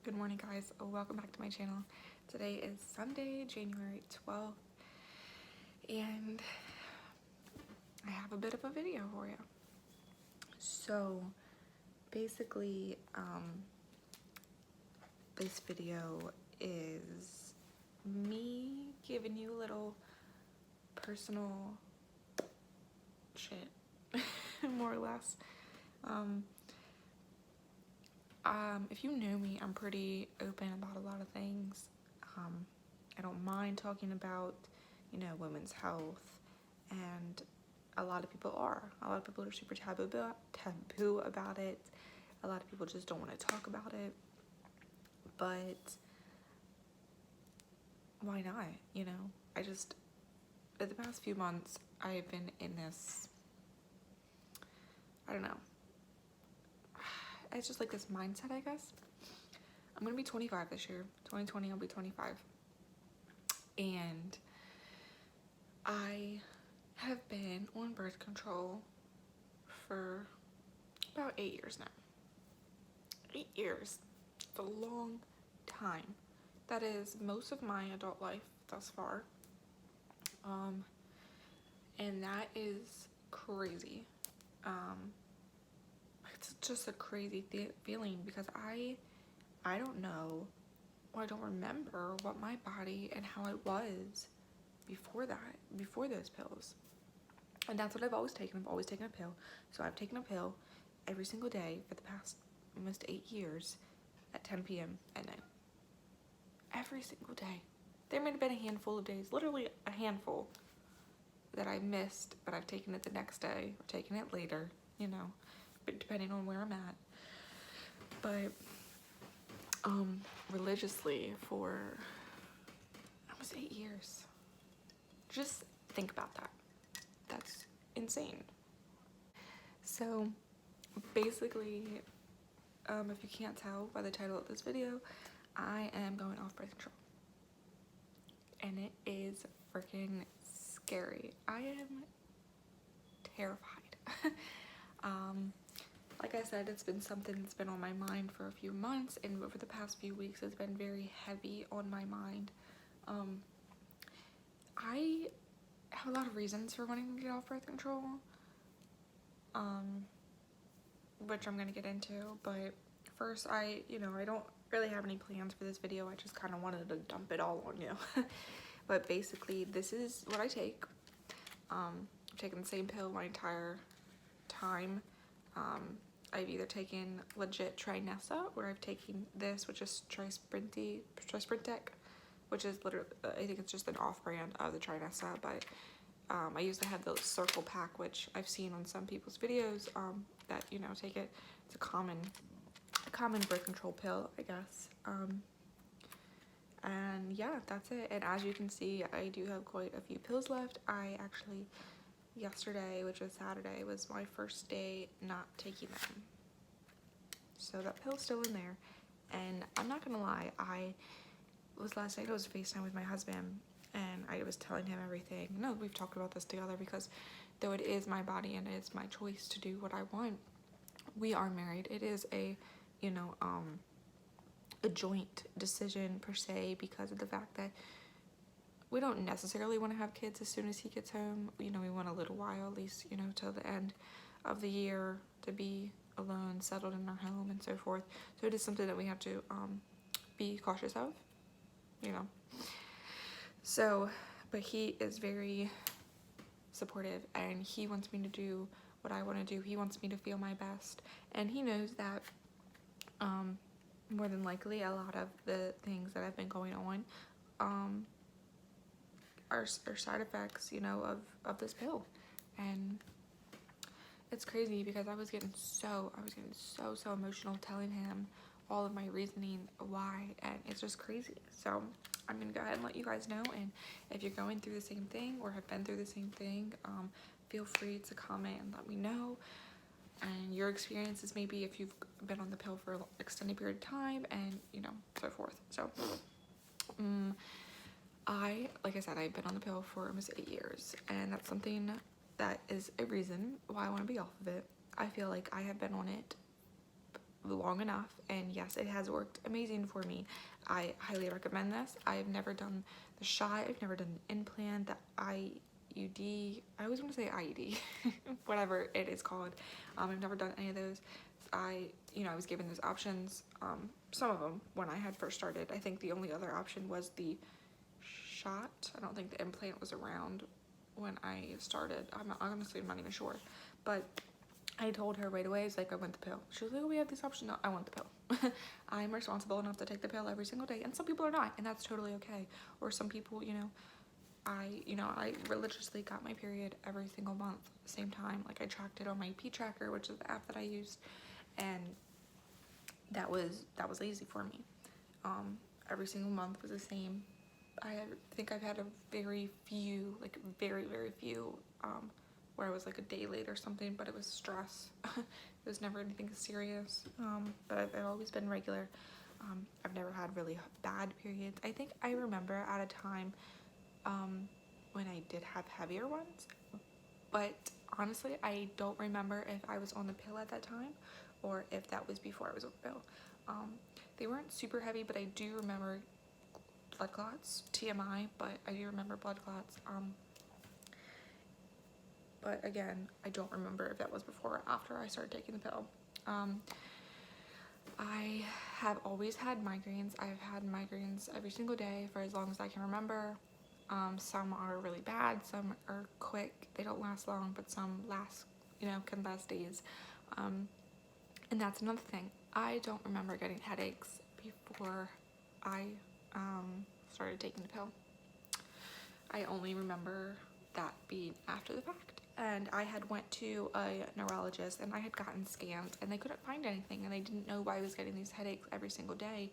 Good morning, guys. Welcome back to my channel. Today is Sunday, January 12th, and I have a bit of a video for you. So basically, this video is me giving you a little personal shit, more or less. If you know me, I'm pretty open about a lot of things. I don't mind talking about, women's health, and a lot of people are. A lot of people are super taboo about it. A lot of people just don't want to talk about it. But why not? In the past few months, I've been in this, I don't know. It's just like this mindset, I guess. I'm gonna be 25 this year. 2020, I'll be 25. And I have been on birth control for about 8 years now. 8 years. It's a long time. That is most of my adult life thus far. And that is crazy. It's just a crazy feeling because I don't know, or I don't remember what my body and how it was before those pills. And that's what I've always taken. I've always taken a pill. So I've taken a pill every single day for the past almost 8 years at 10 p.m. at night. Every single day. There might have been a handful of days, literally a handful, that I missed, but I've taken it the next day or taken it later, but depending on where I'm at. But religiously for almost 8 years. Just think about that. That's insane. So basically, if you can't tell by the title of this video, I am going off birth control. And it is freaking scary. I am terrified. Like I said, it's been something that's been on my mind for a few months, and over the past few weeks it's been very heavy on my mind. I have a lot of reasons for wanting to get off birth control, which I'm gonna get into, but first I don't really have any plans for this video. I just kind of wanted to dump it all on you. But basically, this is what I take. I've taken the same pill my entire time. I've either taken legit Trinessa, or I've taken this, which is Trisprintec, which is literally, I think it's just an off-brand of the Trinessa, but I used to have the Circle Pack, which I've seen on some people's videos that, take it. It's a common birth control pill, I guess. And yeah, that's it. And as you can see, I do have quite a few pills left. I actually, yesterday, which was Saturday, was my first day not taking them. So that pill's still in there. And I'm not gonna lie, last night I was FaceTime with my husband, and I was telling him everything. No, we've talked about this together, because though it is my body and it's my choice to do what I want, we are married. It is a joint decision per se, because of the fact that we don't necessarily want to have kids as soon as he gets home. We want a little while, at least, till the end of the year, to be alone, settled in our home, and so forth. So it is something that we have to be cautious of, So, but he is very supportive, and he wants me to do what I want to do. He wants me to feel my best, and he knows that more than likely a lot of the things that have been going on are side effects, of this pill. And it's crazy, because I was getting so emotional telling him all of my reasoning why, and it's just crazy. So I'm gonna go ahead and let you guys know, and if you're going through the same thing or have been through the same thing, feel free to comment and let me know, and your experiences, maybe if you've been on the pill for an extended period of time, and so forth. So like I said, I've been on the pill for almost 8 years, and that's something that is a reason why I want to be off of it. I feel like I have been on it long enough, and yes, it has worked amazing for me. I highly recommend this. I've never done the shot, I've never done the implant, the IUD, I always want to say IUD, whatever it is called. I've never done any of those. I was given those options, some of them when I had first started. I think the only other option was the shot. I don't think the implant was around when I started. Honestly, I'm not even sure, but I told her right away, it's like, I want the pill. She was like, oh, we have this option. No, I want the pill. I'm responsible enough to take the pill every single day, and some people are not, and that's totally okay. Or some people, I religiously got my period every single month, same time. Like, I tracked it on my P Tracker, which is the app that I used, and that was easy for me. Every single month was the same. I think I've had a very few, like very, very few, where I was like a day late or something, but it was stress. It was never anything serious, but I've always been regular. I've never had really bad periods. I think I remember at a time when I did have heavier ones, but honestly, I don't remember if I was on the pill at that time or if that was before I was on the pill. They weren't super heavy, but I do remember blood clots, TMI, but I do remember blood clots. But again, I don't remember if that was before or after I started taking the pill. I have always had migraines. I've had migraines every single day for as long as I can remember. Some are really bad, some are quick, they don't last long, but some can last days. And that's another thing. I don't remember getting headaches before I started taking the pill. I only remember that being after the fact. And I had went to a neurologist and I had gotten scans and they couldn't find anything, and they didn't know why I was getting these headaches every single day,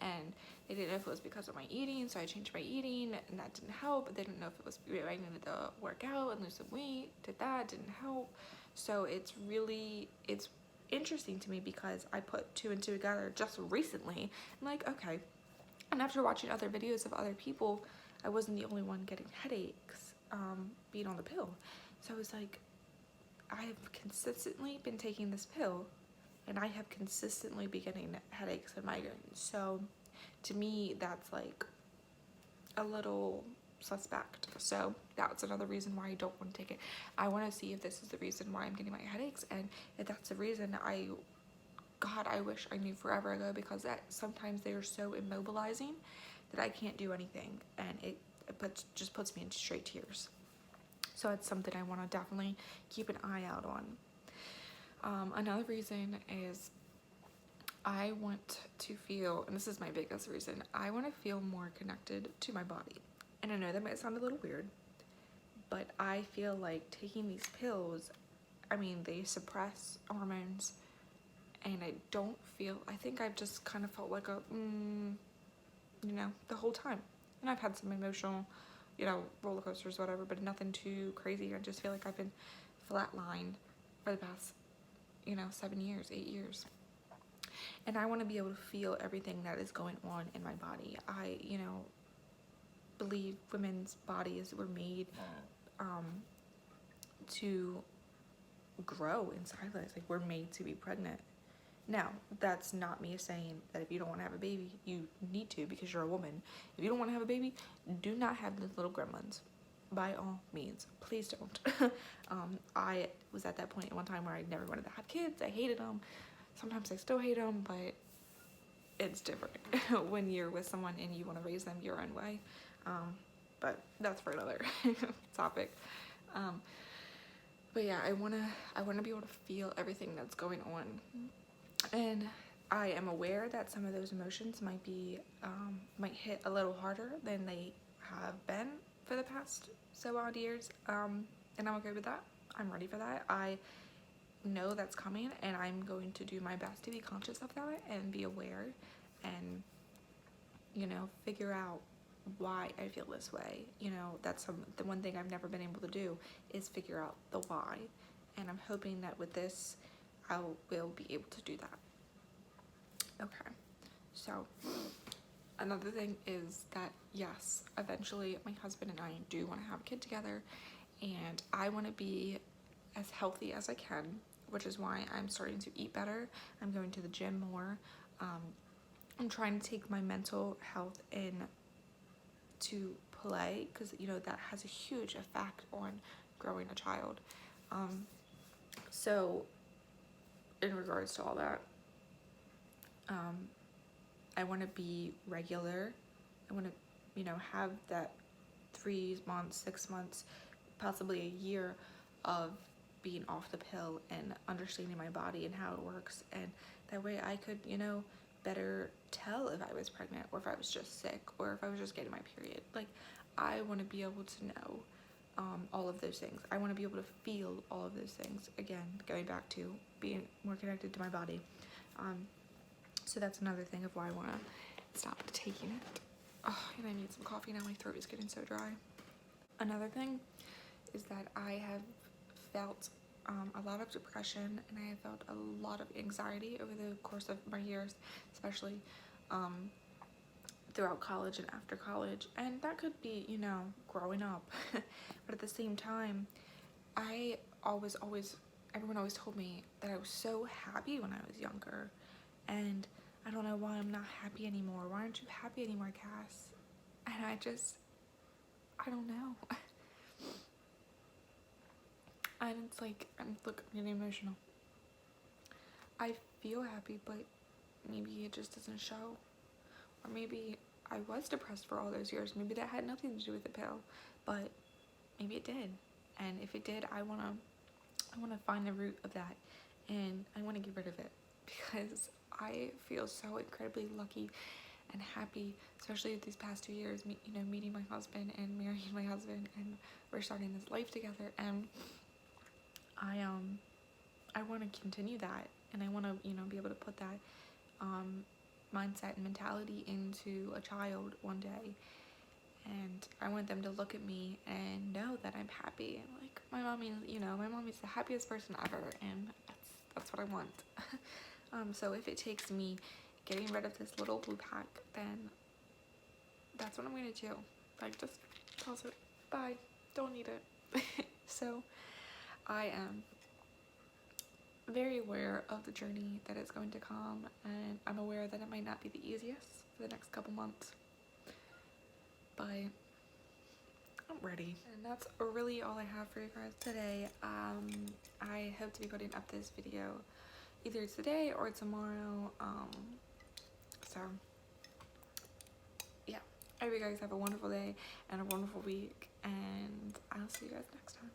and they didn't know if it was because of my eating, so I changed my eating and that didn't help. They didn't know if it was I needed to work out and lose some weight, didn't help. So it's interesting to me because I put two and two together just recently. I'm like, okay. And after watching other videos of other people, I wasn't the only one getting headaches being on the pill. So I was like, I have consistently been taking this pill and I have consistently been getting headaches and migraines. So to me, that's like a little suspect. So that's another reason why I don't want to take it. I want to see if this is the reason why I'm getting my headaches, and if that's the reason, God, I wish I knew forever ago, because sometimes they are so immobilizing that I can't do anything, and it just puts me into straight tears. So it's something I want to definitely keep an eye out on. Another reason is I want to feel, and this is my biggest reason, I want to feel more connected to my body. And I know that might sound a little weird, but I feel like taking these pills, they suppress hormones, and I think I've just kind of felt like the whole time. And I've had some emotional, roller coasters, whatever, but nothing too crazy. I just feel like I've been flatlined for the past, 7 years, 8 years. And I want to be able to feel everything that is going on in my body. I, believe women's bodies were made to grow in silence. Like, we're made to be pregnant. Now, that's not me saying that if you don't want to have a baby, you need to, because you're a woman. If you don't want to have a baby, do not have the little gremlins. By all means, please don't. I was at that point at one time where I never wanted to have kids. I hated them. Sometimes I still hate them, but it's different when you're with someone and you want to raise them your own way. But that's for another topic. But yeah, I wanna be able to feel everything that's going on. And I am aware that some of those emotions might hit a little harder than they have been for the past so odd years. And I'm okay with that. I'm ready for that. I know that's coming, and I'm going to do my best to be conscious of that and be aware and, figure out why I feel this way. That's the one thing I've never been able to do, is figure out the why. And I'm hoping that with this, I will be able to do that. Okay, so another thing is that, yes, eventually my husband and I do want to have a kid together, and I want to be as healthy as I can. which is why I'm starting to eat better. I'm going to the gym more. I'm trying to take my mental health into play, because you know that has a huge effect on growing a child. So in regards to all that, I want to be regular. I want to, you know, have that 3 months, 6 months, possibly a year of being off the pill and understanding my body and how it works, and that way I could, you know, better tell if I was pregnant or if I was just sick or if I was just getting my period. Like, I want to be able to know all of those things. I want to be able to feel all of those things. Again, going back to being more connected to my body. So that's another thing of why I want to stop taking it. Oh, and I need some coffee now. My throat is getting so dry. Another thing is that I have felt a lot of depression, and I have felt a lot of anxiety over the course of my years, especially throughout college and after college. And that could be, you know, growing up. But at the same time, everyone always told me that I was so happy when I was younger. And I don't know why I'm not happy anymore. Why aren't you happy anymore, Cass? And I don't know. And it's like, look, I'm getting emotional. I feel happy, but maybe it just doesn't show. Or maybe I was depressed for all those years. Maybe that had nothing to do with the pill, but maybe it did. And if it did, I wanna find the root of that, and I wanna get rid of it, because I feel so incredibly lucky and happy, especially these past 2 years, meeting my husband and marrying my husband, and we're starting this life together. And I want to continue that, and I want to, you know, be able to put that mindset and mentality into a child one day. And I want them to look at me and know that I'm happy. And like, my mommy's the happiest person ever, and that's what I want. So if it takes me getting rid of this little blue pack, then that's what I'm gonna do. Like, just toss it, bye, don't need it. So I am very aware of the journey that is going to come, and I'm aware that it might not be the easiest for the next couple months, but I'm ready. And that's really all I have for you guys today. I hope to be putting up this video either today or tomorrow. So yeah, I hope you guys have a wonderful day and a wonderful week, and I'll see you guys next time.